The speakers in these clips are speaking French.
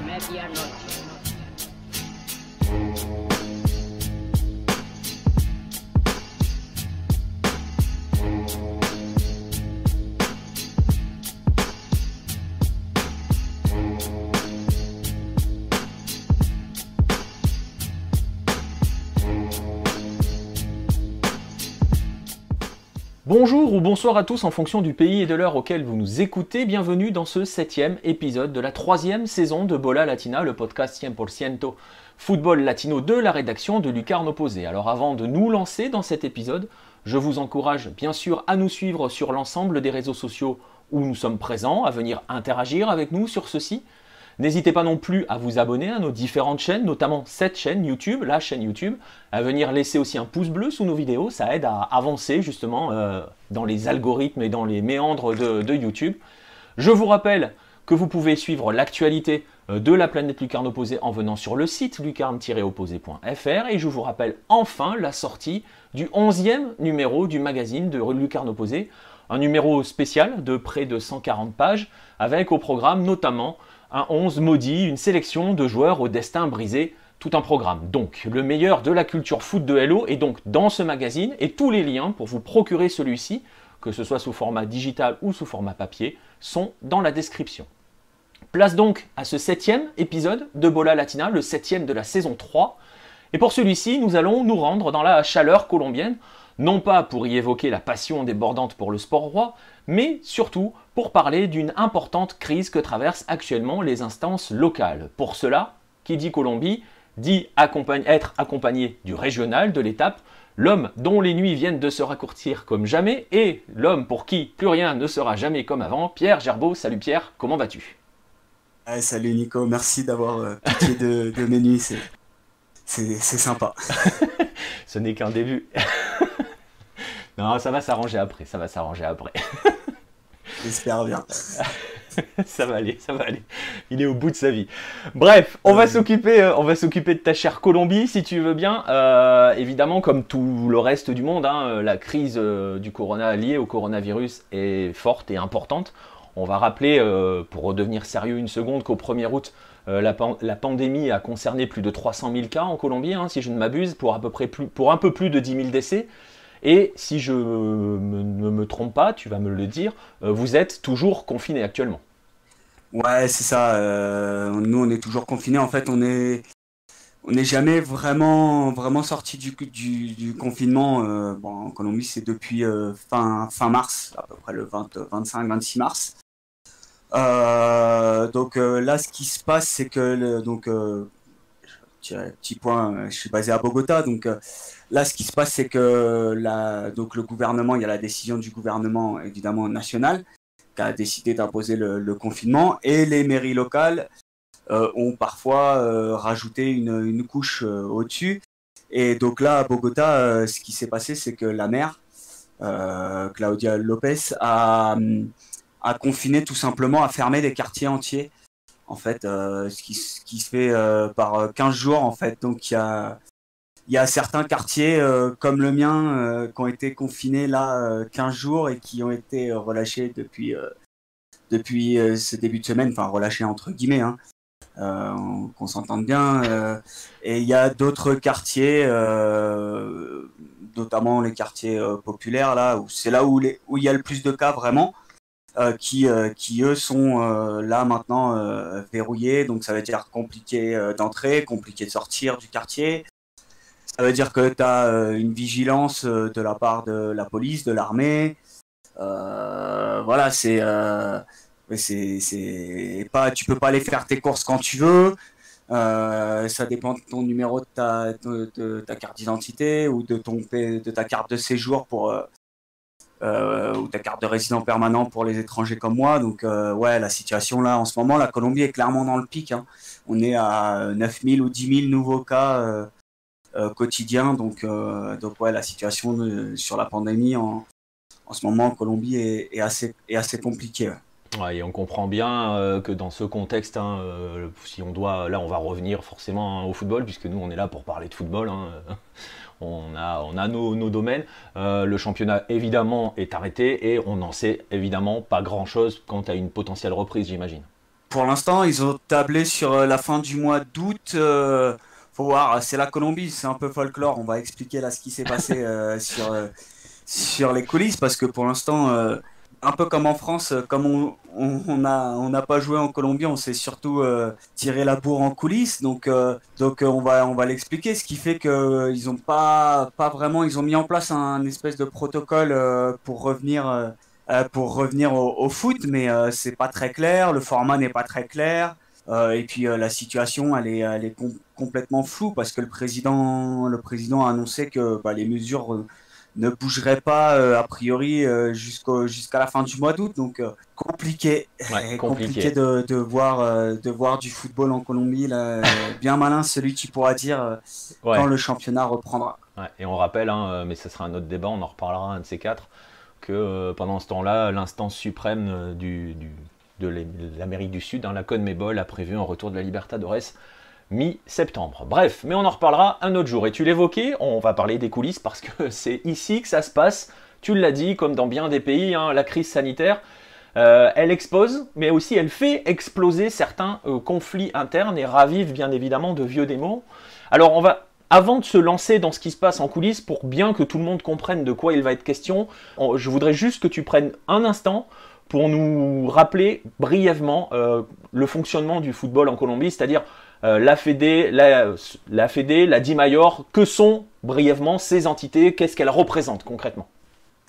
Medianoche. Bonjour ou bonsoir à tous en fonction du pays et de l'heure auquel vous nous écoutez. Bienvenue dans ce 7e épisode de la 3e saison de Bola Latina, le podcast 100% football latino de la rédaction de Lucarne Opposé. Alors avant de nous lancer dans cet épisode, je vous encourage bien sûr à nous suivre sur l'ensemble des réseaux sociaux où nous sommes présents, à venir interagir avec nous sur ceux-ci. N'hésitez pas non plus à vous abonner à nos différentes chaînes, notamment cette chaîne YouTube, la chaîne YouTube, à venir laisser aussi un pouce bleu sous nos vidéos, ça aide à avancer justement dans les algorithmes et dans les méandres de YouTube. Je vous rappelle que vous pouvez suivre l'actualité de la planète Lucarne Opposée en venant sur le site lucarne-opposé.fr et je vous rappelle enfin la sortie du 11e numéro du magazine de Lucarne Opposée, un numéro spécial de près de 140 pages avec au programme notamment un 11 maudit, une sélection de joueurs au destin brisé, tout un programme. Donc, le meilleur de la culture foot de Hello est donc dans ce magazine et tous les liens pour vous procurer celui-ci, que ce soit sous format digital ou sous format papier, sont dans la description. Place donc à ce 7e épisode de Bola Latina, le 7e de la saison 3. Et pour celui-ci, nous allons nous rendre dans la chaleur colombienne, non pas pour y évoquer la passion débordante pour le sport roi, mais surtout pour parler d'une importante crise que traversent actuellement les instances locales. Pour cela, qui dit Colombie, dit être accompagné du régional, de l'étape, l'homme dont les nuits viennent de se raccourcir comme jamais, et l'homme pour qui plus rien ne sera jamais comme avant, Pierre Gerbeau. Salut Pierre, comment vas-tu ? Salut Nico, merci d'avoir pitié de mes nuits, c'est sympa. Ce n'est qu'un début. Non, ça va s'arranger après, J'espère bien. Ça va aller. Il est au bout de sa vie. Bref, on va s'occuper de ta chère Colombie, si tu veux bien. Évidemment, comme tout le reste du monde, la crise du corona liée au coronavirus est forte et importante. On va rappeler, pour redevenir sérieux une seconde, qu'au 1er août, la pandémie a concerné plus de 300 000 cas en Colombie, si je ne m'abuse, pour un peu plus de 10 000 décès. Et si je ne me trompe pas, tu vas me le dire, vous êtes toujours confinés actuellement. Ouais, c'est ça. Nous, on est toujours confinés. En fait, on n'est jamais vraiment sorti du confinement. En Colombie, c'est depuis fin mars, à peu près le 25-26 mars. Donc là, ce qui se passe, c'est que petit point, je suis basé à Bogota, donc là, ce qui se passe, c'est que donc le gouvernement, il y a la décision du gouvernement, évidemment, national, qui a décidé d'imposer le confinement, et les mairies locales ont parfois rajouté une couche au-dessus. Et donc là, à Bogota, ce qui s'est passé, c'est que la maire, Claudia Lopez, a confiné tout simplement, a fermé des quartiers entiers. En fait, ce qui se fait par 15 jours, en fait. Donc, il y a certains quartiers comme le mien qui ont été confinés là 15 jours et qui ont été relâchés depuis ce début de semaine, enfin relâchés entre guillemets, qu'on s'entende bien. Et il y a d'autres quartiers, notamment les quartiers populaires, là, c'est là où il y a le plus de cas vraiment. Qui eux sont là maintenant verrouillés, donc ça veut dire compliqué d'entrer, compliqué de sortir du quartier. Ça veut dire que tu as une vigilance de la part de la police, de l'armée. Voilà, tu peux pas aller faire tes courses quand tu veux. Ça dépend de ton numéro de ta carte d'identité ou de ta carte de séjour ou ta carte de résident permanent pour les étrangers comme moi. Donc ouais, la situation là en ce moment, la Colombie est clairement dans le pic. On est à 9 000 ou 10 000 nouveaux cas quotidiens. Donc ouais, la situation sur la pandémie en ce moment en Colombie est assez compliquée. Ouais. Ouais, et on comprend bien que dans ce contexte, hein, si on doit, là on va revenir forcément hein, au football, puisque nous on est là pour parler de football, hein, on a nos domaines. Le championnat évidemment est arrêté et on n'en sait évidemment pas grand-chose quant à une potentielle reprise, j'imagine. Pour l'instant, ils ont tablé sur la fin du mois d'août. Faut voir, c'est la Colombie, c'est un peu folklore. On va expliquer là ce qui s'est passé sur les coulisses parce que pour l'instant, un peu comme en France, comme on n'a pas joué en Colombie, on s'est surtout tiré la bourre en coulisses. Donc on va l'expliquer. Ce qui fait que ils ont pas vraiment, ils ont mis en place un espèce de protocole pour revenir au foot, mais c'est pas très clair, le format n'est pas très clair, et puis la situation elle est complètement floue parce que le président a annoncé que les mesures ne bougeraient pas a priori jusqu'à la fin du mois d'août, donc compliqué, Ouais, compliqué compliqué. de voir du football en Colombie, là, bien malin celui qui pourra dire quand Ouais, le championnat reprendra. ouais. Et on rappelle, hein, mais ce sera un autre débat, on en reparlera un de ces quatre, que pendant ce temps-là, l'instance suprême de l'Amérique du Sud, hein, la CONMEBOL, a prévu un retour de la Libertadores mi-septembre. Bref, mais on en reparlera un autre jour. Et tu l'évoquais, on va parler des coulisses parce que c'est ici que ça se passe. Tu l'as dit, comme dans bien des pays, hein, la crise sanitaire, elle expose, mais aussi elle fait exploser certains conflits internes et ravive bien évidemment de vieux démons. Alors on va, avant de se lancer dans ce qui se passe en coulisses, pour bien que tout le monde comprenne de quoi il va être question, je voudrais juste que tu prennes un instant pour nous rappeler brièvement le fonctionnement du football en Colombie, c'est-à-dire la Fédé, la Fédé, la DIMAYOR, que sont brièvement ces entités, qu'est-ce qu'elles représentent concrètement?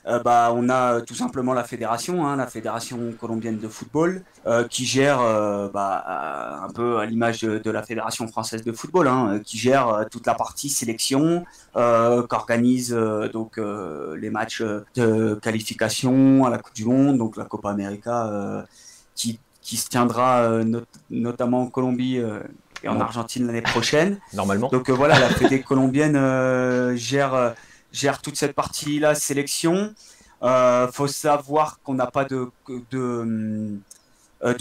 On a tout simplement la fédération, hein, la fédération colombienne de football, qui gère un peu à l'image de la fédération française de football, hein, qui gère toute la partie sélection, qu'organise les matchs de qualification à la Coupe du Monde, donc la Copa América, qui se tiendra notamment en Colombie et en Donc, Argentine l'année prochaine. normalement. Donc voilà, la fédé colombienne gère toute cette partie-là, sélection. Faut savoir qu'on n'a pas de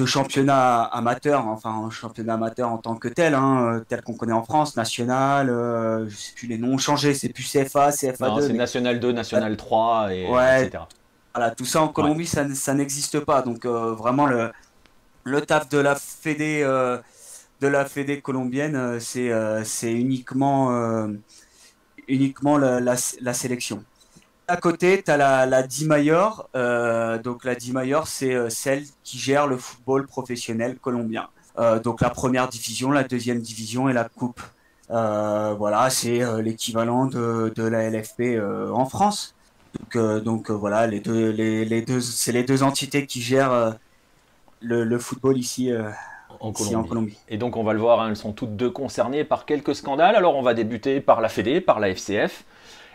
championnat amateur, enfin un championnat amateur en tant que tel, hein, tel qu'on connaît en France, national, je sais plus les noms ont changé, c'est plus CFA, Non, CFA2, c'est mais National 2, National 3, ouais, etc. voilà, tout ça en Ouais. Colombie, ça n'existe pas. Donc vraiment le taf de la fédé colombienne, c'est uniquement la sélection. À côté, tu as la DIMAYOR. Donc la DIMAYOR, c'est celle qui gère le football professionnel colombien. Donc la première division, la deuxième division et la coupe. Voilà, c'est l'équivalent de la LFP en France. Donc voilà, c'est les deux entités qui gèrent le football En ici en Colombie. Colombie. Et donc on va le voir, hein, elles sont toutes deux concernées par quelques scandales. Alors on va débuter par la Fédé, par la FCF,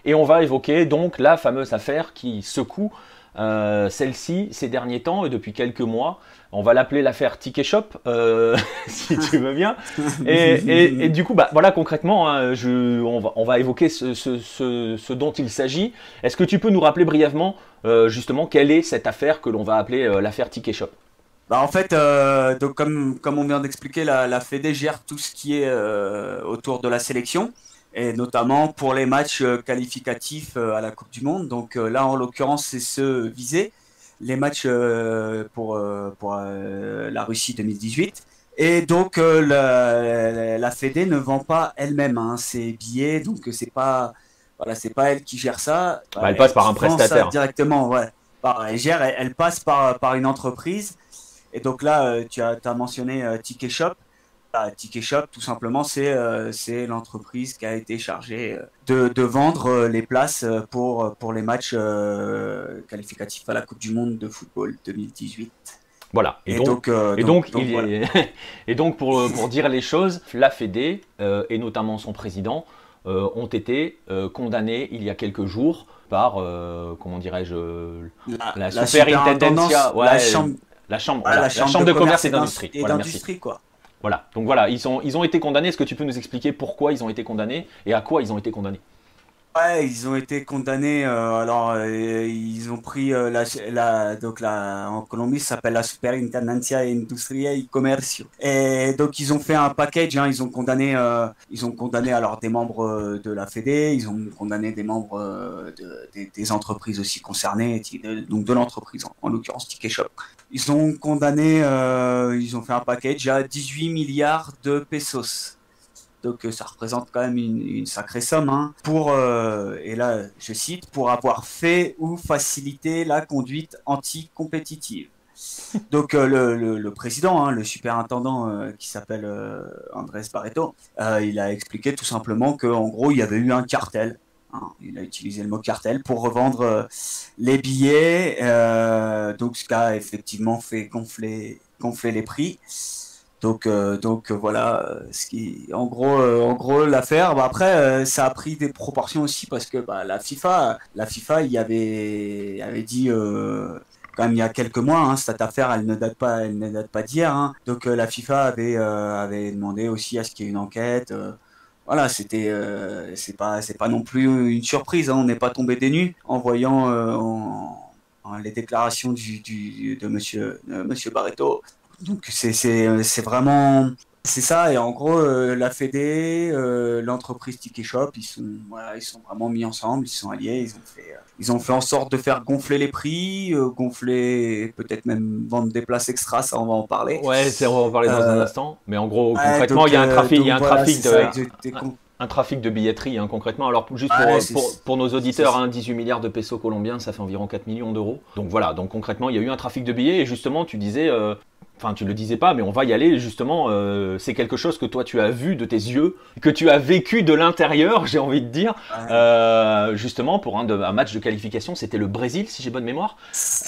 et on va évoquer donc la fameuse affaire qui secoue celle-ci ces derniers temps et depuis quelques mois. On va l'appeler l'affaire Ticket Shop, si tu veux bien. Et du coup, voilà concrètement, hein, on va évoquer ce dont il s'agit. Est-ce que tu peux nous rappeler brièvement justement quelle est cette affaire que l'on va appeler l'affaire Ticket Shop? En fait, donc comme on vient d'expliquer, la Fédé gère tout ce qui est autour de la sélection, et notamment pour les matchs qualificatifs à la Coupe du Monde. Donc là, en l'occurrence, c'est ceux visés, les matchs pour la Russie 2018. Et donc la Fédé ne vend pas elle-même hein, ses billets, donc c'est pas elle qui gère ça, Elle passe elle par qui un vend ça prestataire. directement, ouais. Elle passe par une entreprise. Et donc là, tu as mentionné Ticket Shop. Ticket Shop, tout simplement, c'est l'entreprise qui a été chargée de vendre les places pour les matchs qualificatifs à la Coupe du Monde de football 2018. Voilà. Et donc voilà. Et donc pour dire les choses, la Fédé et notamment son président ont été condamnés il y a quelques jours par, comment dirais-je, la Superintendencia, la chambre, la chambre, voilà, voilà, la chambre de commerce et d'industrie. et Voilà, merci. d'industrie, quoi. Voilà. Donc voilà, ils ont été condamnés. Est-ce que tu peux nous expliquer pourquoi ils ont été condamnés et à quoi ils ont été condamnés? Ouais, ils ont été condamnés. Ils ont pris en Colombie, ça s'appelle la Superintendencia de Industria y Comercio. Et donc ils ont fait un package. Hein, ils ont condamné alors des membres de la Fédé, ils ont condamné des membres des entreprises aussi concernées, donc de l'entreprise en l'occurrence Ticket Shop. Ils ont fait un package à 18 milliards de pesos. Donc ça représente quand même une sacrée somme, hein, et là je cite, pour avoir fait ou facilité la conduite anticompétitive. Donc le président, hein, le superintendant qui s'appelle Andrés Barreto, il a expliqué tout simplement qu'en gros il y avait eu un cartel. Hein, il a utilisé le mot cartel pour revendre les billets, donc ce qui a effectivement fait gonfler les prix. Voilà, en gros l'affaire. Bah, après, ça a pris des proportions aussi parce que bah, la FIFA, avait dit quand même il y a quelques mois, hein, cette affaire, elle ne date pas d'hier. Hein. Donc la FIFA avait demandé aussi à ce qu'il y ait une enquête. Voilà, c'est pas non plus une surprise. Hein, on n'est pas tombé des nues en voyant les déclarations de Monsieur Barreto. Donc c'est vraiment c'est ça et en gros la Fédé, l'entreprise Ticket Shop, ils sont vraiment mis ensemble, ils sont alliés, ils ont fait en sorte de faire gonfler les prix, gonfler peut-être même vendre des places extra, ça on va en parler. Ouais, on va en parler dans un Euh, instant. Mais en gros, ouais, concrètement, il y a un voilà, trafic c'est ça un trafic de billetterie, hein, concrètement. Alors, juste ouais, pour nos auditeurs, hein, 18 milliards de pesos colombiens, ça fait environ 4 millions d'euros. Donc voilà, donc concrètement, il y a eu un trafic de billets. Et justement, tu disais, enfin, tu le disais pas, mais on va y aller. Justement, c'est quelque chose que toi, tu as vu de tes yeux, que tu as vécu de l'intérieur, j'ai envie de dire. ouais. Justement, pour un match de qualification, c'était le Brésil, si j'ai bonne mémoire.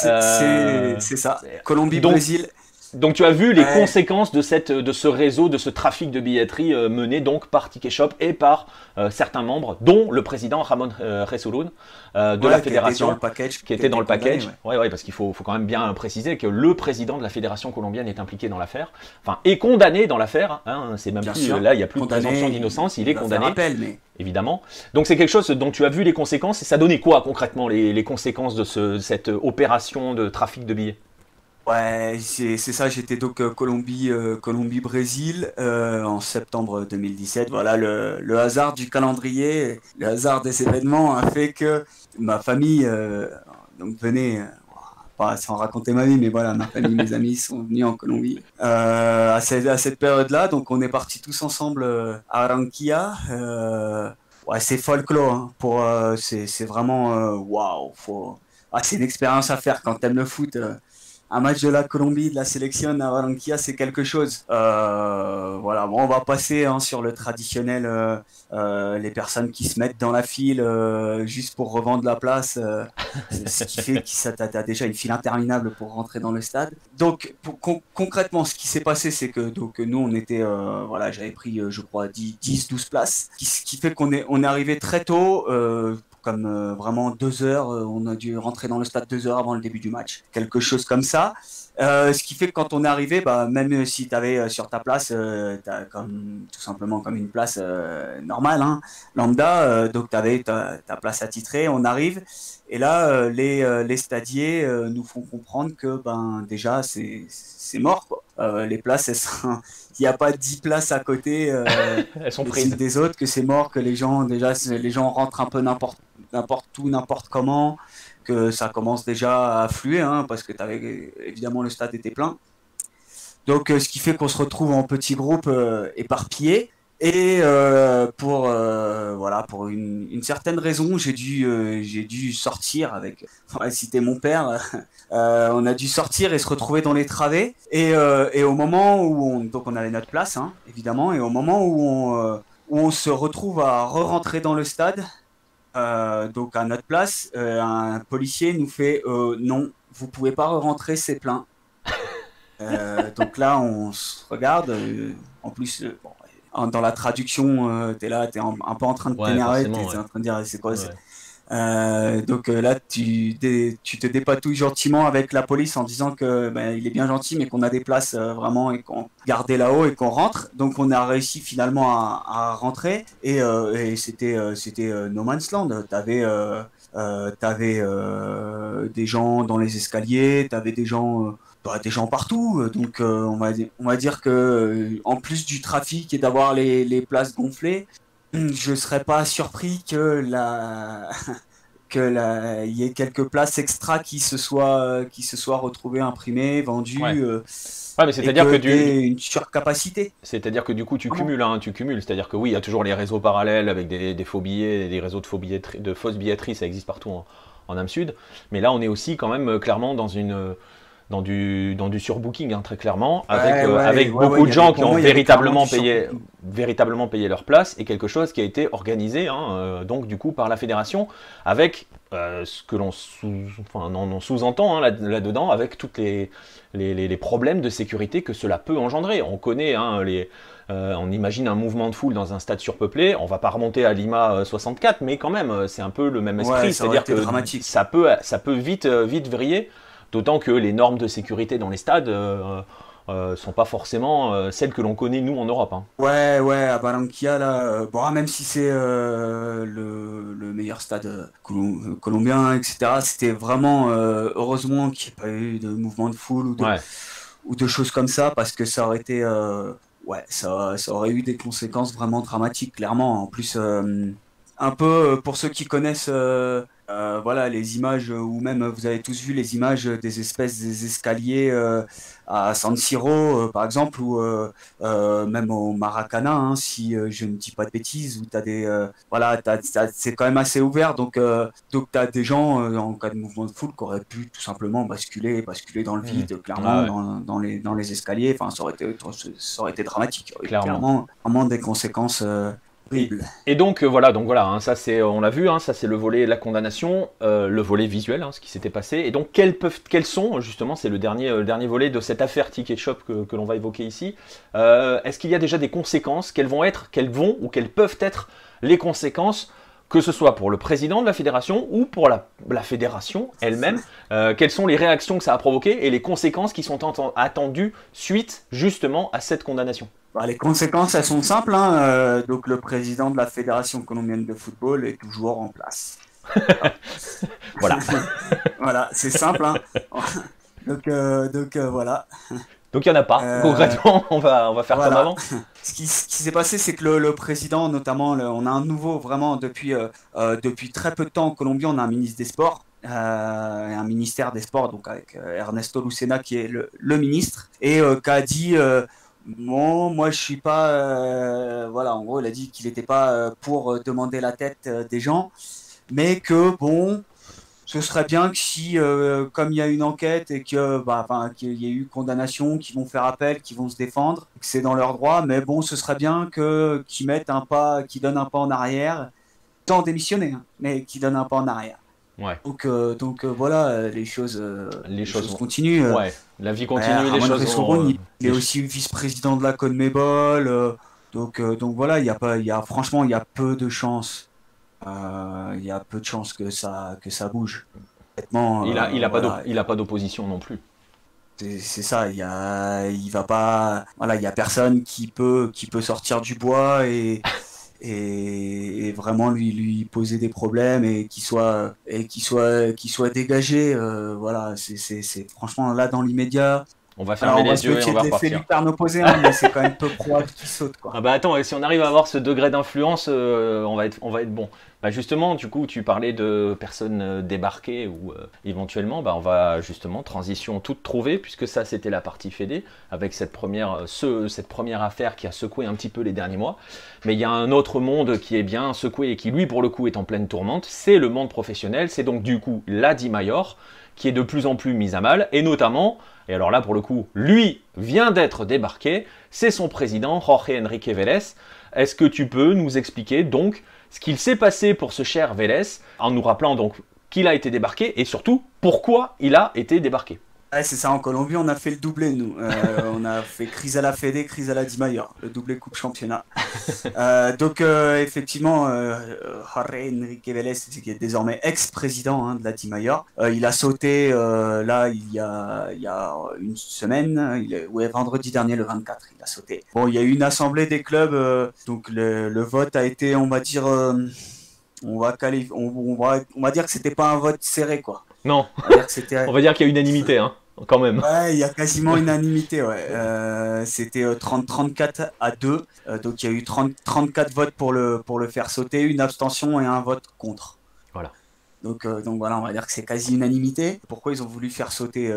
Euh, C'est ça. donc, Colombie-Brésil. donc tu as vu les Ouais, conséquences de ce réseau, de ce trafic de billetterie mené donc par Ticket Shop et par certains membres, dont le président Ramon Jesurún de la ouais, qui a été dans fédération, le package, qui qui a était dans été le condamné, package. ouais. Ouais, ouais, parce qu'il faut quand même bien préciser que le président de la fédération colombienne est impliqué dans l'affaire, enfin est condamné dans l'affaire. Hein, c'est même Bien plus sûr. là, il n'y a plus de présomption Condamné, d'innocence, il est il va faire condamné. appel, mais Évidemment. Donc c'est quelque chose dont tu as vu les conséquences et ça donnait quoi concrètement les conséquences de cette opération de trafic de billets? ouais, c'est ça. J'étais donc Colombie-Brésil en septembre 2017. Voilà, le hasard du calendrier, le hasard des événements a fait que ma famille donc venait, pas sans raconter ma vie, mais voilà, ma famille, mes amis sont venus en Colombie à cette période-là. Donc on est partis tous ensemble à Barranquilla. Ouais, c'est folklore. Hein, c'est vraiment waouh. C'est une expérience à faire quand t'aimes le foot. Un match de la Colombie, de la sélection à Barranquilla, c'est quelque chose. Voilà, bon, on va passer hein, sur le traditionnel, les personnes qui se mettent dans la file juste pour revendre la place, ce qui fait que t'as déjà une file interminable pour rentrer dans le stade. Donc, concrètement, ce qui s'est passé, c'est que donc, nous, on était, voilà, j'avais pris, je crois, 10-12 places, ce qui fait on est arrivé très tôt. Comme vraiment 2 heures, on a dû rentrer dans le stade 2 heures avant le début du match, quelque chose comme ça. Ce qui fait que quand on est arrivé, bah, même si tu avais sur ta place, t'as tout simplement comme une place normale, hein, lambda, donc tu avais ta place attitrée, on arrive, et là, les stadiers nous font comprendre que ben, déjà, c'est mort. Quoi. Les places, il n'y a pas 10 places à côté Elles sont les unes prises. des autres, que c'est mort, que les gens rentrent un peu n'importe où, n'importe comment, que ça commence déjà à affluer, hein, parce que évidemment le stade était plein. Donc ce qui fait qu'on se retrouve en petits groupes éparpillés. Et voilà, pour une certaine raison, j'ai dû sortir avec, on va citer mon père, on a dû sortir et se retrouver dans les travées. Et au moment donc on avait notre place, hein, évidemment, et au moment où on se retrouve à re-rentrer dans le stade, donc à notre place, un policier nous fait non, vous pouvez pas rentrer, c'est plein. Donc là, on se regarde. En plus, dans la traduction, t'es là, un peu en train de Ouais, t'énerver, forcément, t'es ouais. en train de dire c'est quoi, Ouais. Donc là, tu te dépatouilles gentiment avec la police en disant que il est bien gentil, mais qu'on a des places vraiment et qu'on gardait là-haut et qu'on rentre. Donc on a réussi finalement à rentrer et c'était no man's land. T'avais des gens dans les escaliers, t'avais des gens partout. Donc on va dire que en plus du trafic et d'avoir les places gonflées, je serais pas surpris il y ait quelques places extra qui se soient retrouvées imprimées, Ouais. vendues, Ouais, mais et c'est-à-dire que que t'aies une surcapacité. c'est-à-dire que du coup tu Vraiment. cumules, hein, tu cumules. C'est-à-dire que oui, il y a toujours les réseaux parallèles avec des faux billets, des réseaux de de fausses billetteries, ça existe partout en Âme Sud. Mais là, on est aussi quand même clairement dans du surbooking, hein, très clairement, avec Ouais, beaucoup de gens qui pour ont moi, il y avait clairement du surcoupé. véritablement payé leur place et quelque chose qui a été organisé, hein, donc du coup par la fédération, avec ce que on sous-entend, hein, là-dedans, avec toutes les problèmes de sécurité que cela peut engendrer. On connaît, hein, on imagine un mouvement de foule dans un stade surpeuplé, on va pas remonter à Lima 64, mais quand même, c'est un peu le même Ouais, esprit, ça aurait c'est-à-dire été que dramatique. ça peut vite vriller. D'autant que les normes de sécurité dans les stades sont pas forcément celles que l'on connaît nous en Europe, hein. Ouais, à Barranquilla, là, bon, même si c'est le meilleur stade colombien, etc., c'était vraiment, heureusement qu'il n'y ait pas eu de mouvement de foule Ouais, ou de choses comme ça, parce que ça aurait été, ouais, ça aurait eu des conséquences vraiment dramatiques, clairement. En plus, un peu pour ceux qui connaissent, voilà, les images, ou même vous avez tous vu les images des escaliers à San Siro, par exemple, ou même au Maracana, hein, si je ne dis pas de bêtises, où voilà, c'est quand même assez ouvert, donc tu as des gens en cas de mouvement de foule qui auraient pu tout simplement basculer dans le mmh. vide, Ouais, clairement, ouais, dans les escaliers. Enfin, ça aurait été dramatique. Il y aurait eu clairement. clairement vraiment des conséquences Et, horribles. et donc voilà, hein, ça c'est, on l'a vu, hein, ça c'est le volet de la condamnation, le volet visuel, hein, ce qui s'était passé. Et donc quels sont justement, c'est le dernier volet de cette affaire Ticket Shop que l'on va évoquer ici. Est-ce qu'il y a déjà des conséquences? Quelles vont ou quelles peuvent être les conséquences, que ce soit pour le président de la fédération ou pour la fédération elle-même? Quelles sont les réactions que ça a provoquées et les conséquences qui sont attendues suite justement à cette condamnation? Bah, les conséquences, elles sont simples, hein. Donc, le président de la Fédération colombienne de football est toujours en place. Voilà, Voilà. voilà, c'est simple, hein. Voilà. Donc il n'y en a pas. Euh, Concrètement, on va faire comme voilà. avant. Ce qui s'est passé, c'est que le président, notamment, on a un nouveau, vraiment, depuis très peu de temps en Colombie, on a un ministre des Sports. Un ministère des Sports, donc avec Ernesto Lucena qui est le ministre, et qui a dit bon, moi je suis pas. Voilà, en gros, il a dit qu'il n'était pas pour demander la tête des gens, mais que bon, ce serait bien que si, comme il y a une enquête et qu'il y ait eu condamnation, qu'ils vont faire appel, qu'ils vont se défendre, que c'est dans leur droit, mais bon, ce serait bien qu'ils mettent un pas, qu'ils donnent un pas en arrière, sans démissionner, hein, mais qu'ils donnent un pas en arrière. Ouais. Voilà, Les les choses choses vont. continuent. Ouais. La vie Ouais, continue, les Ramon choses Resauron, vont. il est aussi vice-président de la CONMEBOL, donc voilà, franchement, il y a peu de chances. Il y a peu de chances que ça bouge. Honnêtement, voilà, Il a pas d'opposition non plus. c'est ça. Il va pas, voilà, il y a personne qui peut sortir du bois et vraiment lui poser des problèmes et qu'il soit dégagé. Voilà, c'est franchement là dans l'immédiat. On va Alors, fermer on va les se yeux et on méfier va de l'effet repartir. lucarne opposé, hein, mais c'est quand même peu probable qu'il saute, quoi. Ah bah attends, et si on arrive à avoir ce degré d'influence, on va être bon. Bah justement, du coup, tu parlais de personnes débarquées ou éventuellement, bah on va justement transition toute trouvée, puisque ça c'était la partie fédé, avec cette première affaire qui a secoué un petit peu les derniers mois. Mais il y a un autre monde qui est bien secoué et qui lui pour le coup est en pleine tourmente, c'est le monde professionnel, c'est donc du coup la Di Mayor, qui est de plus en plus mise à mal, et notamment, et alors là pour le coup, lui vient d'être débarqué, c'est son président, Jorge Enrique Vélez. Est-ce que tu peux nous expliquer donc ce qu'il s'est passé pour ce cher Vélez, en nous rappelant donc qu'il a été débarqué, et surtout pourquoi il a été débarqué? Ouais, c'est ça, en Colombie, on a fait le doublé, nous. On a fait crise à la Fédé, crise à la Di Mayor, le doublé Coupe Championnat. Effectivement, Jorge Enrique Vélez, qui est désormais ex-président de la Di Mayor, il a sauté là il y a une semaine, ouais, vendredi dernier, le 24, il a sauté. Bon, il y a eu une assemblée des clubs, donc le vote a été, on va dire, on va dire que c'était pas un vote serré, quoi. Non, On va dire que c'était on va dire qu'il y a unanimité, hein, quand même. Ouais, il y a quasiment unanimité, ouais. C'était 34 à 2. Donc il y a eu 34 votes pour le faire sauter, une abstention et un vote contre. Voilà. Donc voilà, on va dire que c'est quasi unanimité. Pourquoi ils ont voulu faire sauter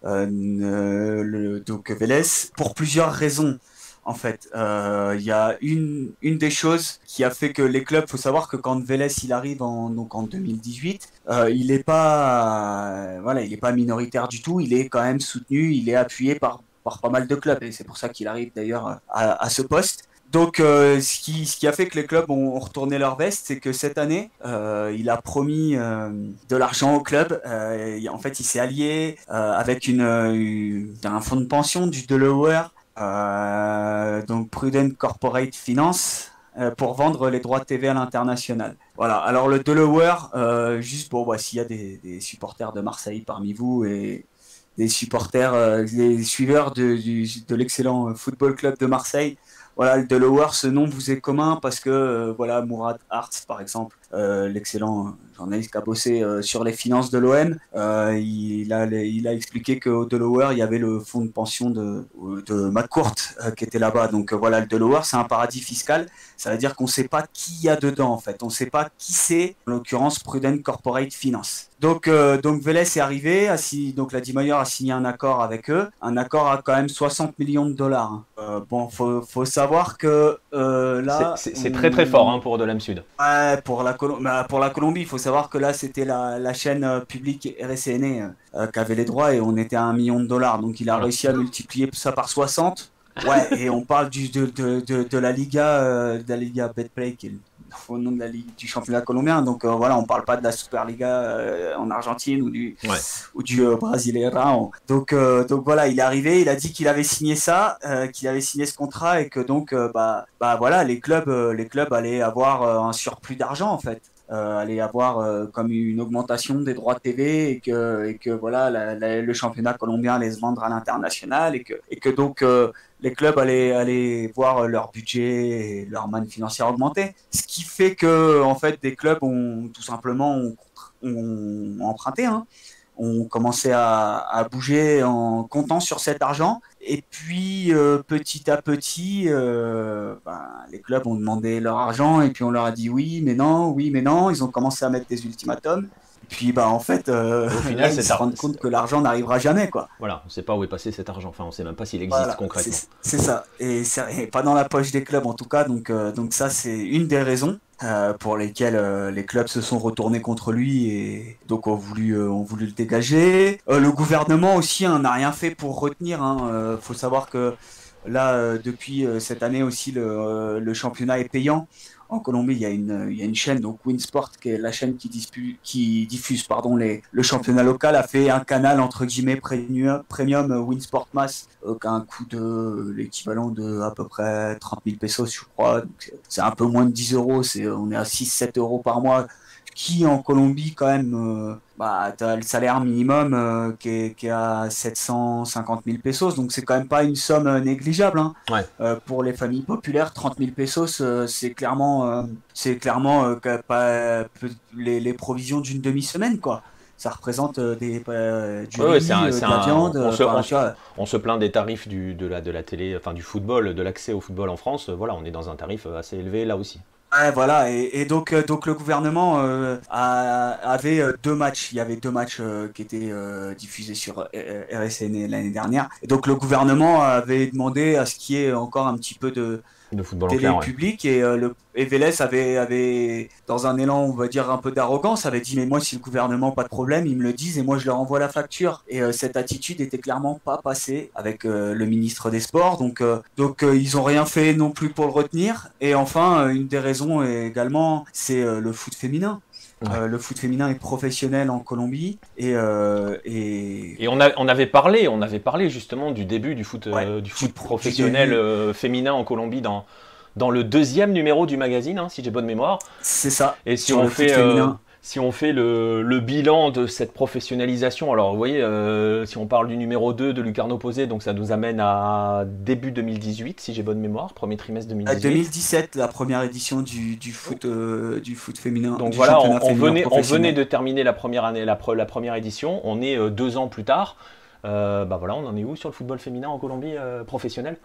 donc Vélez? Pour plusieurs raisons. En fait, il y a une des choses qui a fait que les clubs, faut savoir que quand Vélez il arrive donc en 2018, il est pas voilà, il est pas minoritaire du tout, il est quand même soutenu, il est appuyé par pas mal de clubs et c'est pour ça qu'il arrive d'ailleurs à ce poste. Donc, ce qui a fait que les clubs ont retourné leur veste, c'est que cette année, il a promis de l'argent au club. En fait, il s'est allié avec un fonds de pension du Delaware, donc Prudent Corporate Finance, pour vendre les droits de TV à l'international. Voilà. Alors le Delaware, juste pour s'il y a des supporters de Marseille parmi vous et des supporters, des suiveurs de l'excellent Football Club de Marseille. Voilà, le Delaware, ce nom vous est commun parce que voilà, Mourad Arts, par exemple, l'excellent journaliste qui a bossé sur les finances de l'OM, il a expliqué qu'au Delaware, il y avait le fonds de pension de McCourt qui était là-bas. Donc voilà, le Delaware, c'est un paradis fiscal. Ça veut dire qu'on ne sait pas qui y a dedans, en fait. On ne sait pas qui c'est, en l'occurrence, Prudent Corporate Finance. Donc Vélez est arrivé, donc la Di Mayor a signé un accord avec eux, un accord à quand même 60 millions de dollars. Bon, faut savoir que là... C'est très très fort hein, pour de l'âme sud. Ouais, pour la Colombie, il faut savoir que là, c'était la chaîne publique RSN qui avait les droits et on était à 1 million de dollars. Donc il a réussi à multiplier ça par 60. Ouais, et on parle de la Liga Betplay, qui est au nom de la Ligue du championnat colombien. Donc voilà, on parle pas de la Superliga en Argentine ou du Brasileirão. Donc voilà, il est arrivé, il a dit qu'il avait signé ça, qu'il avait signé ce contrat et que donc voilà, les clubs allaient avoir un surplus d'argent en fait. Allait avoir comme une augmentation des droits de TV et que voilà le championnat colombien allait se vendre à l'international et que donc les clubs allaient voir leur budget et leur manne financière augmenter. Ce qui fait que en fait des clubs ont tout simplement ont emprunté, ont commencé à bouger en comptant sur cet argent. Et puis, petit à petit, les clubs ont demandé leur argent et puis on leur a dit oui, mais non, oui, mais non. Ils ont commencé à mettre des ultimatums. Et puis, en fait, au final, ils se rendent compte que l'argent n'arrivera jamais, quoi. Voilà, on ne sait pas où est passé cet argent. Enfin, on ne sait même pas s'il existe concrètement. C'est ça. Et pas dans la poche des clubs, en tout cas. Donc ça, c'est une des raisons pour lesquelles les clubs se sont retournés contre lui et donc ont voulu le dégager. Le gouvernement aussi n'a rien fait pour retenir. Faut savoir que là, depuis cette année aussi, le championnat est payant. En Colombie, il y a une chaîne, donc Winsport, qui est la chaîne qui diffuse le championnat local, a fait un canal entre guillemets premium Winsport Mass, qui a un coût de l'équivalent de à peu près 30 000 pesos, je crois. Donc, c'est un peu moins de 10 euros, on est à 6-7 euros par mois. Qui en Colombie quand même t'as le salaire minimum qui est à 750 000 pesos, donc c'est quand même pas une somme négligeable Ouais. pour les familles populaires. 30 000 pesos c'est clairement les provisions d'une demi-semaine, quoi. Ça représente du riz, de la viande. On se plaint des tarifs de la télé, enfin du football, de l'accès au football en France. Voilà, on est dans un tarif assez élevé là aussi. Ouais, voilà, et donc le gouvernement avait deux matchs. Il y avait deux matchs qui étaient diffusés sur RSN l'année dernière. Et donc le gouvernement avait demandé à ce qu'il y ait encore un petit peu de football télé en clair, publique et Vélez avait, dans un élan, on va dire, un peu d'arrogance, avait dit mais moi si le gouvernement pas de problème, ils me le disent et moi je leur envoie la facture. Et cette attitude était clairement pas passée avec le ministre des Sports, donc ils ont rien fait non plus pour le retenir. Et enfin, une des raisons également, c'est le foot féminin. Le foot féminin est professionnel en Colombie et on avait parlé justement du début du foot professionnel féminin en Colombie dans le 2e numéro du magazine, hein, si j'ai bonne mémoire. C'est ça. Et si on fait le bilan de cette professionnalisation, alors vous voyez, si on parle du numéro 2 de Lucarno Posé, donc ça nous amène à début 2018, si j'ai bonne mémoire, premier trimestre 2018. 2017, la première édition du foot féminin. Donc voilà, on venait de terminer la première année, la première édition, on est 2 ans plus tard. Voilà, on en est où sur le football féminin en Colombie professionnel?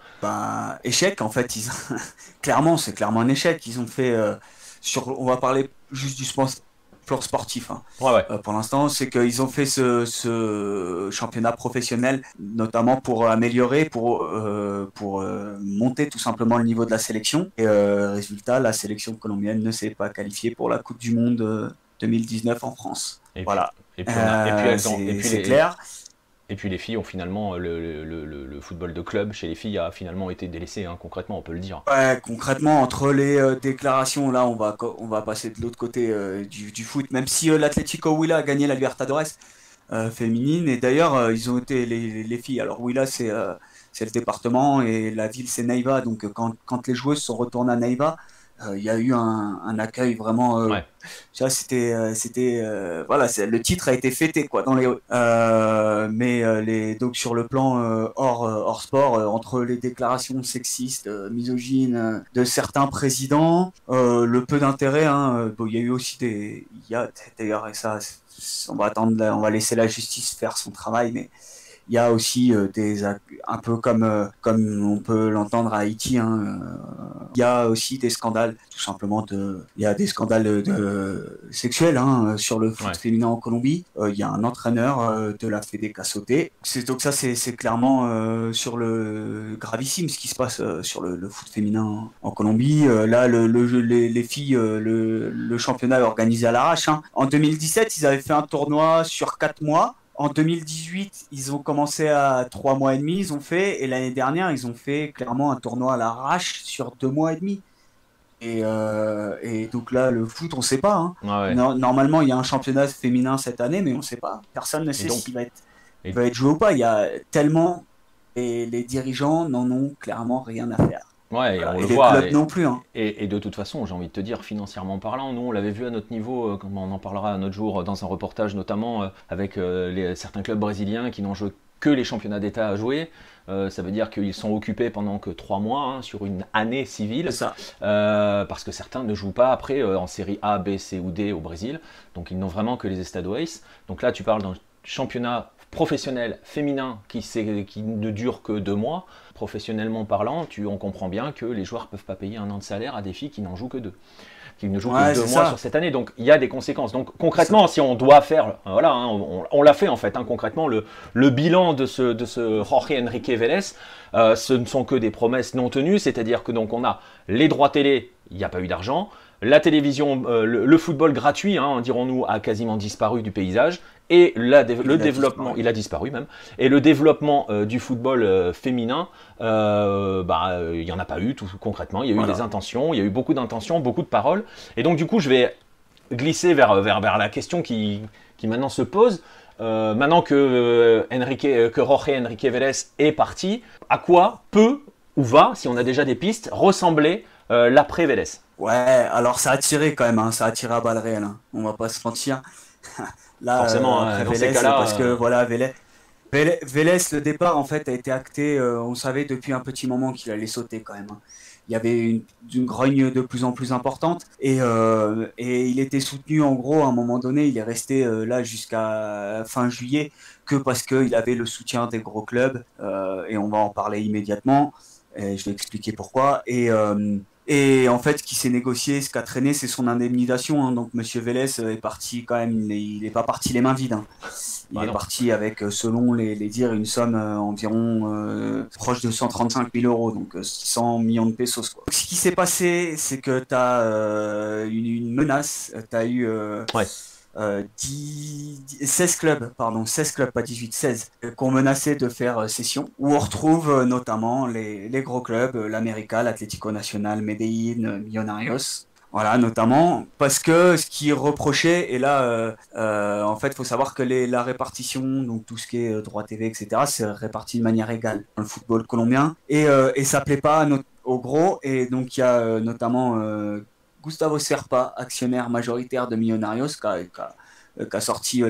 Échec en fait, clairement, c'est clairement un échec. Ils ont fait, on va parler juste du sport sportif. Hein. Ouais. Pour l'instant, c'est qu'ils ont fait ce championnat professionnel, notamment pour améliorer, pour monter tout simplement le niveau de la sélection. Et résultat, la sélection colombienne ne s'est pas qualifiée pour la Coupe du Monde 2019 en France. Voilà. C'est clair. Et puis les filles ont finalement, le football de club chez les filles a finalement été délaissé, hein, concrètement, on peut le dire. Ouais, concrètement, entre les déclarations, là, on va passer de l'autre côté du foot, même si l'Atlético Huila a gagné la Libertadores féminine, et d'ailleurs, ils ont été les filles. Alors Huila, c'est le département, et la ville, c'est Neiva, donc quand les joueuses sont retournées à Neiva, il y a eu un accueil vraiment ça voilà, le titre a été fêté quoi dans les mais donc sur le plan hors sport, entre les déclarations sexistes, misogynes de certains présidents, le peu d'intérêt, hein, il y a eu aussi d'ailleurs, et ça on va laisser la justice faire son travail, mais il y a aussi un peu comme on peut l'entendre à Haïti, hein, il y a aussi des scandales, tout simplement il y a des scandales sexuels, hein, sur le foot féminin en Colombie. Il y a un entraîneur de la Fédé qui a sauté. Donc ça, c'est clairement sur le gravissime ce qui se passe sur le foot féminin en Colombie. Là, les filles, le championnat est organisé à l'arrache. Hein. En 2017, ils avaient fait un tournoi sur 4 mois. En 2018, ils ont commencé à 3 mois et demi, et l'année dernière, ils ont fait clairement un tournoi à l'arrache sur 2 mois et demi. Et donc là, le foot, on ne sait pas. Hein. Normalement, il y a un championnat féminin cette année, mais on ne sait pas. Personne ne sait s'il va être joué ou pas. Il y a tellement, et les dirigeants n'en ont clairement rien à faire. Ouais, on et le les voit. Clubs non plus. Hein. Et de toute façon, j'ai envie de te dire, financièrement parlant, nous on l'avait vu à notre niveau, comme on en parlera un autre jour dans un reportage notamment, avec certains clubs brésiliens qui n'ont joué que les championnats d'État à jouer. Ça veut dire qu'ils sont occupés pendant que 3 mois, hein, sur une année civile, parce que certains ne jouent pas après en série A, B, C ou D au Brésil, donc ils n'ont vraiment que les Estaduais. Donc là tu parles d'un championnat professionnel féminin qui ne dure que 2 mois. Professionnellement parlant, on comprend bien que les joueurs ne peuvent pas payer 1 an de salaire à des filles qui n'en jouent que 2. Qui ne jouent que 2 mois sur cette année. Donc il y a des conséquences. Donc concrètement, si on doit faire, voilà, hein, on l'a fait en fait, hein, concrètement, le bilan de ce Jorge Enrique Vélez, ce ne sont que des promesses non tenues, c'est-à-dire que donc on a les droits télé, il n'y a pas eu d'argent, la télévision, le football gratuit, hein, dirons-nous, a quasiment disparu du paysage, et le développement, il a disparu même, et le développement du football féminin, il n'y en a pas eu tout concrètement. Il y a eu des intentions, il y a eu beaucoup d'intentions, beaucoup de paroles, et donc du coup je vais glisser vers la question qui maintenant se pose. Maintenant que Jorge Enrique Vélez est parti, à quoi peut ou va, si on a déjà des pistes, ressembler l'après Vélez? Ouais, alors ça a tiré quand même, hein, ça a tiré à balles réelles, hein, on va pas se mentir. Là, forcément, dans Vélez, ces cas-là, parce que voilà, Vélez, le départ en fait a été acté, on savait depuis un petit moment qu'il allait sauter quand même. Hein. Il y avait une grogne de plus en plus importante, et il était soutenu en gros à un moment donné, il est resté là jusqu'à fin juillet que parce qu'il avait le soutien des gros clubs, et on va en parler immédiatement, et je vais expliquer pourquoi. Et en fait, ce qui s'est négocié, ce qui a traîné, c'est son indemnisation. Hein. Donc, Monsieur Vélez est parti quand même. Il n'est pas parti les mains vides. Hein. Il est parti avec, selon les dires, une somme environ proche de 135 000 euros, donc 100 millions de pesos. Quoi. Ce qui s'est passé, c'est que tu as une menace. Tu as eu 16 clubs, pas 18, 16, qui ont menacé de faire cession, où on retrouve notamment les gros clubs, l'América, l'Atlético Nacional, Medellín, Millonarios. Voilà, notamment parce que ce qui est reproché, et là, en fait, il faut savoir que la répartition, donc tout ce qui est droit TV, etc., c'est réparti de manière égale dans le football colombien, et ça plaît pas au gros, et donc il y a notamment Gustavo Serpa, actionnaire majoritaire de Millonarios, qui a sorti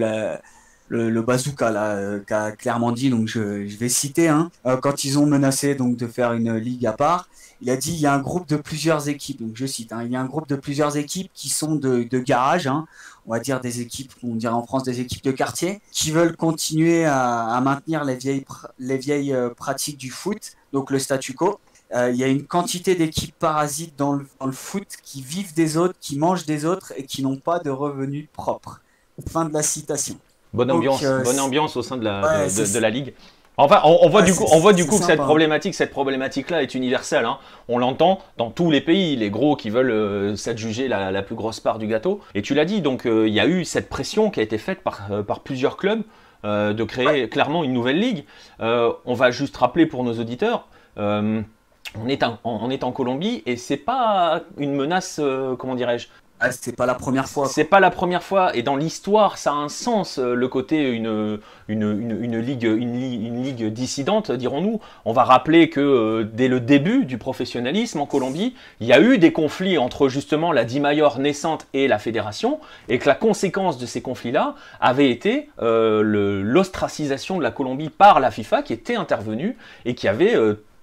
le bazooka là, qui a clairement dit, donc je vais citer, hein, quand ils ont menacé donc de faire une ligue à part, il a dit il y a un groupe de plusieurs équipes, donc je cite, hein, il y a un groupe de plusieurs équipes qui sont de garage, hein, on va dire des équipes, on dirait en France des équipes de quartier, qui veulent continuer à maintenir les vieilles pratiques du foot, donc le statu quo. Il y a une quantité d'équipes parasites dans le foot qui vivent des autres, qui mangent des autres et qui n'ont pas de revenus propres. Fin de la citation. Bonne Donc, bonne ambiance au sein de ouais, de la ligue. Enfin, on voit ouais, du coup que sympa, hein. cette problématique-là est universelle, hein. On l'entend dans tous les pays, les gros qui veulent s'adjuger la plus grosse part du gâteau. Et tu l'as dit, donc il y a eu cette pression qui a été faite par plusieurs clubs de créer clairement une nouvelle ligue. On va juste rappeler pour nos auditeurs, on est en Colombie et c'est pas une menace, comment dirais-je, Ah, c'est pas la première fois, c'est quoi. pas la première fois et dans l'histoire ça a un sens le côté une ligue dissidente dirons-nous. On va rappeler que dès le début du professionnalisme en Colombie il y a eu des conflits entre justement la DIMAYOR naissante et la fédération et que la conséquence de ces conflits là avait été l'ostracisation de la Colombie par la FIFA qui était intervenue et qui avait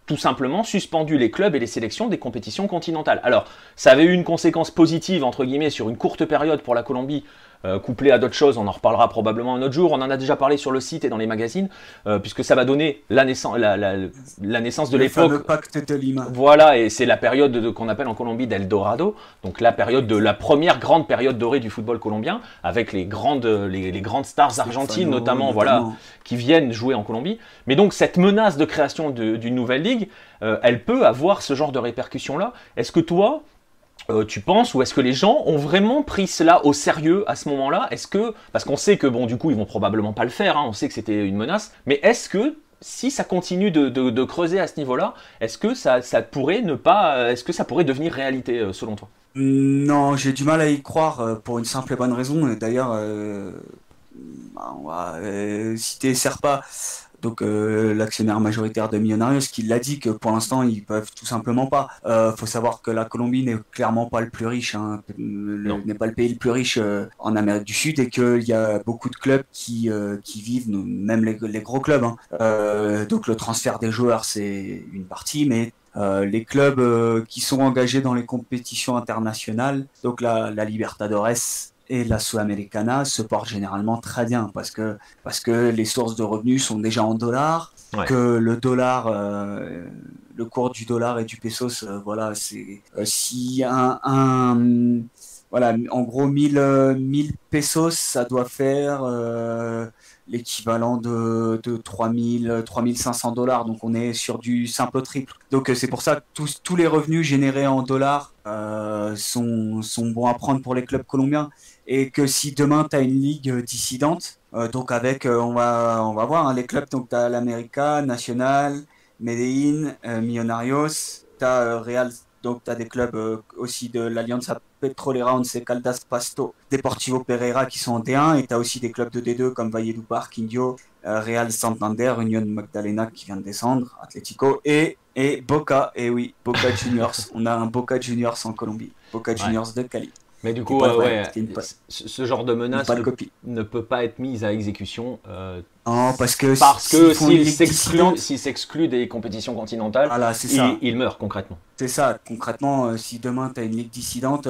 tout simplement suspendu les clubs et les sélections des compétitions continentales. Alors, ça avait eu une conséquence positive, entre guillemets, sur une courte période pour la Colombie, couplée à d'autres choses, on en reparlera probablement un autre jour, on en a déjà parlé sur le site et dans les magazines, puisque ça va donner la naissance de Le l'époque. fameux pacte de Lima. Voilà, et c'est la période qu'on appelle en Colombie d'Eldorado, donc la période de la première grande période dorée du football colombien, avec les grandes stars argentines Stefano, notamment, voilà, notamment. qui viennent jouer en Colombie. Mais donc cette menace de création d'une nouvelle ligue, elle peut avoir ce genre de répercussions-là. Est-ce que toi, tu penses, ou est-ce que les gens ont vraiment pris cela au sérieux à ce moment-là? Est-ce que, parce qu'on sait que bon, du coup, ils vont probablement pas le faire, hein, on sait que c'était une menace, mais est-ce que si ça continue de creuser à ce niveau-là, est-ce que ça pourrait ne pas, est-ce que ça pourrait devenir réalité selon toi? Non, j'ai du mal à y croire pour une simple et bonne raison. Et d'ailleurs, bah, on va citer Serpa, donc l'actionnaire majoritaire de Millonarios, qui l'a dit que pour l'instant ils peuvent tout simplement pas. Faut savoir que la Colombie n'est clairement pas le plus riche, hein, Non. n'est pas le pays le plus riche en Amérique du Sud, et qu'il y a beaucoup de clubs qui vivent, même les gros clubs, hein. Donc le transfert des joueurs c'est une partie, mais les clubs qui sont engagés dans les compétitions internationales, donc la Libertadores et la Sudamericana, se portent généralement très bien parce que les sources de revenus sont déjà en dollars, Ouais. que le dollar, le cours du dollar et du pesos, voilà, c'est si voilà, en gros 1000 pesos, ça doit faire l'équivalent de 3500 $. Donc on est sur du simple au triple. Donc c'est pour ça que tous les revenus générés en dollars sont bons à prendre pour les clubs colombiens. Et que si demain tu as une ligue dissidente, donc avec, on va voir, hein, les clubs, donc tu as l'América, Nacional, Medellín, Millonarios, tu as Real, donc tu as des clubs aussi de l'Alianza Petrolera, Once Caldas, Pasto, Deportivo Pereira qui sont en D1, et tu as aussi des clubs de D2 comme Valledupar, Quindio, Real Santander, Unión Magdalena qui vient de descendre, Atlético, et Boca, et oui, Boca Juniors. On a un Boca Juniors en Colombie, Boca Ouais. Juniors de Cali, Mais du qui est coup, pas le vrai, ouais, qui est ce genre de une menace pâle copie. ne peut pas être mise à exécution Non, parce que parce que s'ils font une ligue dissidente, s'il s'exclut des compétitions continentales, voilà, c'est ça. il meurt concrètement. C'est ça, concrètement, si demain tu as une ligue dissidente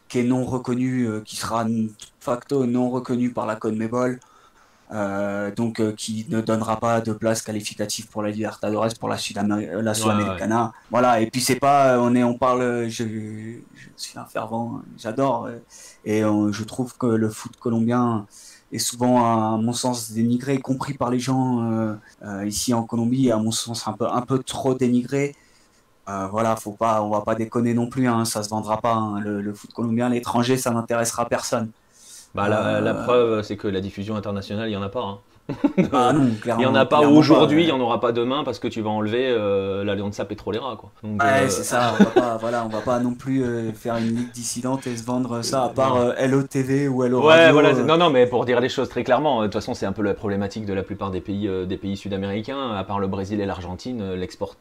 qui est non reconnue, qui sera de facto non reconnue par la CONMEBOL, donc qui ne donnera pas de place qualificative pour la Libertadores, pour la Ouais, ouais. Sudamericana. Voilà, et puis c'est pas, on parle, je suis un fervent, j'adore, et je trouve que le foot colombien est souvent, à mon sens, dénigré, compris par les gens ici en Colombie, à mon sens un peu trop dénigré. Voilà, on va pas déconner non plus, hein, ça se vendra pas, hein, le foot colombien, l'étranger, ça n'intéressera personne. Bah, la Euh, preuve, c'est que la diffusion internationale, il n'y en a pas, hein. Ah non, Il n'y en a pas clairement aujourd'hui, il n'y en aura pas demain parce que tu vas enlever l'Alianza Petrolera, quoi. Donc, ouais, c'est ça, on va pas non plus faire une ligue dissidente et se vendre ça, à part non. LOTV ou LO Ouais, Radio. voilà. Non, non, mais pour dire les choses très clairement, de toute façon, c'est un peu la problématique de la plupart des pays sud-américains. À part le Brésil et l'Argentine, l'export,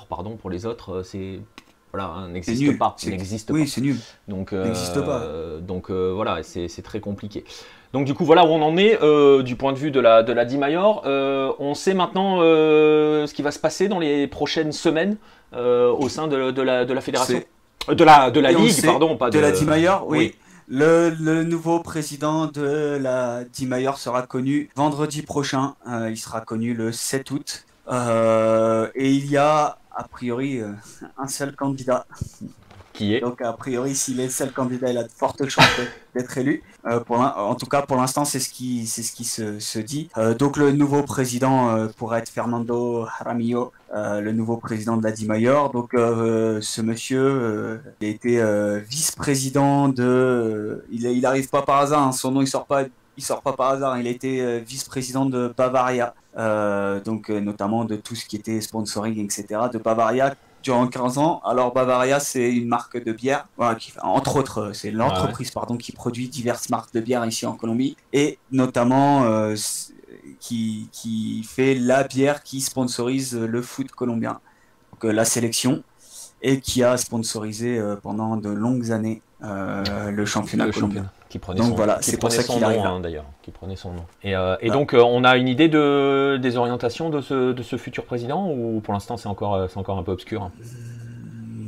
pardon, pour les autres, c'est voilà, C'est n'existe nul. pas, n'existe pas. Oui, c'est nul. Donc, N'existe pas. voilà, c'est très compliqué. Donc du coup, voilà où on en est du point de vue de la Di-Mayor. On sait maintenant ce qui va se passer dans les prochaines semaines au sein de la fédération. C'est De la Et on ligue, sait, pardon, pas de de... la Di-Mayor, Oui, oui. Le nouveau président de la Di-Mayor sera connu vendredi prochain. Il sera connu le 7 août. Et il y a, a priori, un seul candidat. qui est. Donc, a priori, s'il est le seul candidat, il a de fortes chances d'être élu. En tout cas, pour l'instant, c'est ce qui se dit. Donc, le nouveau président pourrait être Fernando Jaramillo, le nouveau président de la Dimayor. Donc, ce monsieur, il a été vice-président il arrive pas par hasard, hein, son nom il sort pas par hasard. Il a été vice-président de Bavaria, donc notamment de tout ce qui était sponsoring, etc. de Bavaria durant 15 ans. Alors Bavaria, c'est une marque de bière, voilà, entre autres, c'est Ouais. l'entreprise pardon, qui produit diverses marques de bière ici en Colombie, et notamment qui fait la bière qui sponsorise le foot colombien, donc la sélection, et qui a sponsorisé pendant de longues années le championnat Le colombien. championnat Donc voilà, qui c'est pour prenait ça son qu'il arrive nom là. hein, d'ailleurs, qui prenait son nom. Et Voilà. donc on a une idée des orientations de ce futur président ou pour l'instant c'est encore un peu obscur hein.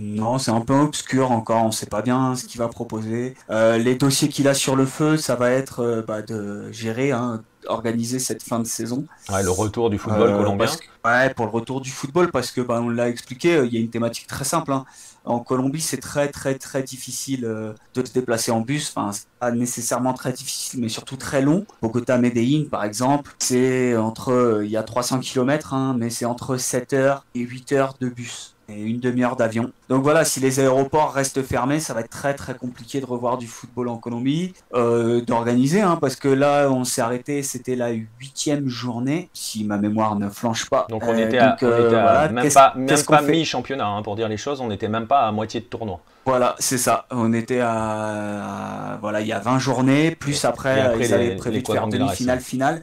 Non, c'est un peu obscur encore, on ne sait pas bien ce qu'il va proposer. Les dossiers qu'il a sur le feu, ça va être de gérer, hein, organiser cette fin de saison. Ouais, le retour du football colombien. Ouais, pour le retour du football, parce que on l'a expliqué, il y a une thématique très simple, hein. En Colombie, c'est très très très difficile de se déplacer en bus. Enfin, c'est pas nécessairement très difficile, mais surtout très long. Bogota Medellín, par exemple, c'est il y a 300 km, hein, mais c'est entre 7 heures et 8 heures de bus et une demi-heure d'avion. Donc voilà, si les aéroports restent fermés, ça va être très très compliqué de revoir du football en Colombie, d'organiser, hein, parce que là, on s'est arrêté, c'était la 8e journée, si ma mémoire ne flanche pas. Donc on était à Voilà, même qu'est-ce qu'on pas fait? mi-championnat hein, pour dire les choses, on n'était même pas à moitié de tournoi. Voilà, c'est ça. On était voilà, il y a 20 journées, plus Et après, après ils avaient les prévu de faire quadrangulations. demi-finale, finale.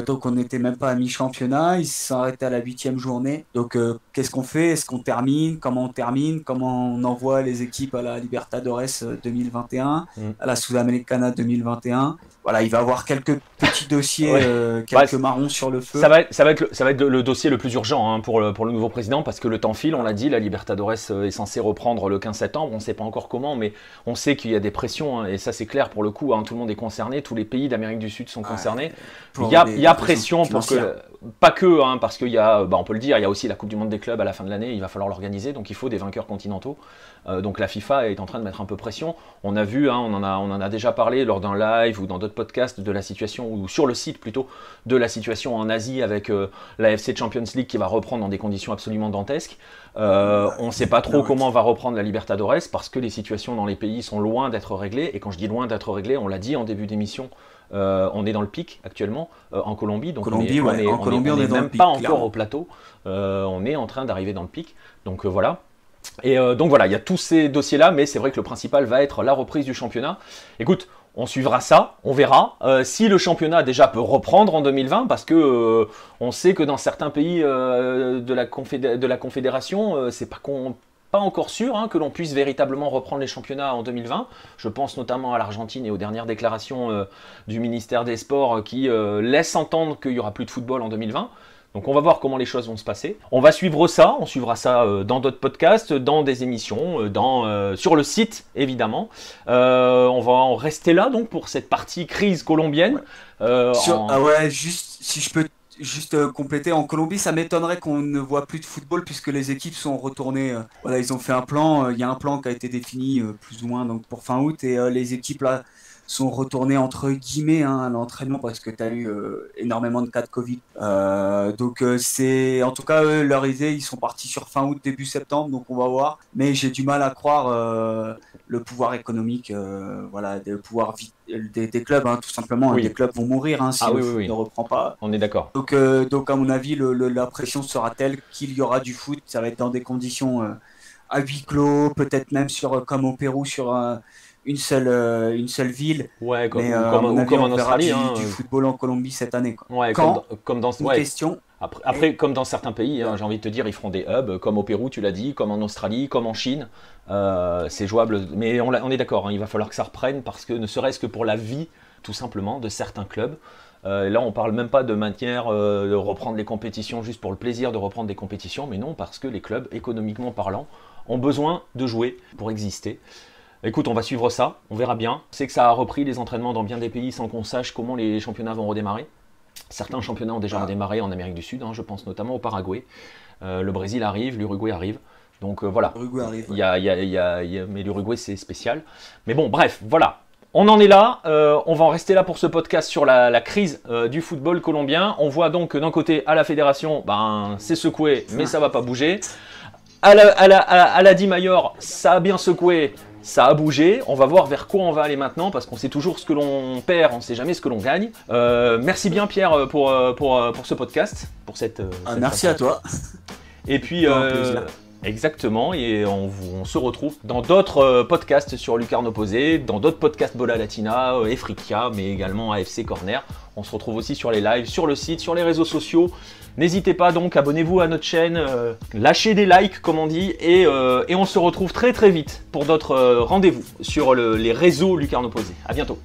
Donc on n'était même pas à mi-championnat, ils se sont arrêtés à la 8e journée. Donc qu'est-ce qu'on fait? Est-ce qu'on termine? Comment on termine? Comment on envoie les équipes à la Libertadores 2021, Mm. à la Sudamericana 2021? Voilà, il va y avoir quelques petits dossiers, Ouais. Bah, quelques marrons sur le feu. ça va être le dossier le plus urgent hein, pour le nouveau président parce que le temps file, on l'a dit, la Libertadores est censée reprendre le 15 septembre, on ne sait pas encore comment, mais on sait qu'il y a des pressions hein, et ça c'est clair pour le coup, hein, tout le monde est concerné, tous les pays d'Amérique du Sud sont concernés. Pour Il y des a raisons pression pour financières. que, pas que, hein, parce qu'il y a, on peut le dire, il y a aussi la Coupe du Monde des clubs à la fin de l'année, il va falloir l'organiser, donc il faut des vainqueurs continentaux. Donc la FIFA est en train de mettre un peu pression. On a vu, hein, on en a déjà parlé lors d'un live ou dans d'autres podcasts de la situation, ou sur le site plutôt, de la situation en Asie avec la FC Champions League qui va reprendre dans des conditions absolument dantesques. On ne sait pas trop comment va reprendre la Libertadores parce que les situations dans les pays sont loin d'être réglées. Et quand je dis loin d'être réglées, on l'a dit en début d'émission, on est dans le pic actuellement en Colombie. Donc Colombie, on ouais. En Colombie, on est dans même le pic, pas encore clairement. au plateau. On est en train d'arriver dans le pic. Donc voilà. Et donc voilà, il y a tous ces dossiers-là, mais c'est vrai que le principal va être la reprise du championnat. Écoute, on suivra ça, on verra. Si le championnat déjà peut reprendre en 2020, parce que on sait que dans certains pays de la Confédération, c'est pas encore sûr hein, que l'on puisse véritablement reprendre les championnats en 2020. Je pense notamment à l'Argentine et aux dernières déclarations du ministère des Sports qui laissent entendre qu'il n'y aura plus de football en 2020. Donc on va voir comment les choses vont se passer. On suivra ça dans d'autres podcasts, dans des émissions, sur le site évidemment. On va en rester là donc pour cette partie crise colombienne. Ah ouais, juste si je peux juste compléter, en Colombie, ça m'étonnerait qu'on ne voit plus de football puisque les équipes sont retournées. Voilà, ils ont fait un plan. Il y a un plan qui a été défini plus ou moins donc pour fin août et les équipes là sont retournés entre guillemets à l'entraînement parce que tu as eu énormément de cas de Covid. Donc c'est en tout cas leur idée, ils sont partis sur fin août, début septembre, donc on va voir. Mais j'ai du mal à croire le pouvoir économique, voilà, des pouvoirs des clubs, hein, tout simplement. Oui. Des clubs vont mourir si le foot ne reprend pas. On est d'accord. Donc à mon avis, la pression sera telle qu'il y aura du foot. Ça va être dans des conditions à huis clos, peut-être même comme au Pérou sur une seule ville. Ouais, comme, mais, comme en Australie. Du football en Colombie cette année. Quoi. Ouais, comme dans question. Après, comme dans certains pays, j'ai envie de te dire, ils feront des hubs, comme au Pérou, tu l'as dit, comme en Australie, comme en Chine. C'est jouable, mais on est d'accord, hein, il va falloir que ça reprenne parce que ne serait-ce que pour la vie, tout simplement, de certains clubs. Là, on parle même pas de manière de reprendre les compétitions juste pour le plaisir de reprendre des compétitions, mais non, parce que les clubs, économiquement parlant, ont besoin de jouer pour exister. Écoute, on va suivre ça, on verra bien. C'est que ça a repris les entraînements dans bien des pays sans qu'on sache comment les championnats vont redémarrer. Certains championnats ont déjà redémarré en Amérique du Sud, hein, je pense notamment au Paraguay. Le Brésil arrive, l'Uruguay arrive. Donc voilà, mais l'Uruguay c'est spécial. Mais bon, bref, voilà. On en est là, on va en rester là pour ce podcast sur la crise du football colombien. On voit donc que d'un côté, à la fédération, c'est secoué, mais ça ne va pas bouger. À la Di Mayor, ça a bien secoué, ça a bougé. On va voir vers quoi on va aller maintenant, parce qu'on sait toujours ce que l'on perd, on ne sait jamais ce que l'on gagne. Merci bien Pierre pour ce podcast, pour cette merci à toi. Et puis... exactement, et on se retrouve dans d'autres podcasts sur Lucarne Opposée, dans d'autres podcasts Bola Latina, Efrikia, mais également AFC Corner. On se retrouve aussi sur les lives, sur le site, sur les réseaux sociaux. N'hésitez pas donc, abonnez-vous à notre chaîne, lâchez des likes comme on dit, et on se retrouve très très vite pour d'autres rendez-vous sur les réseaux Lucarne Opposée. A bientôt.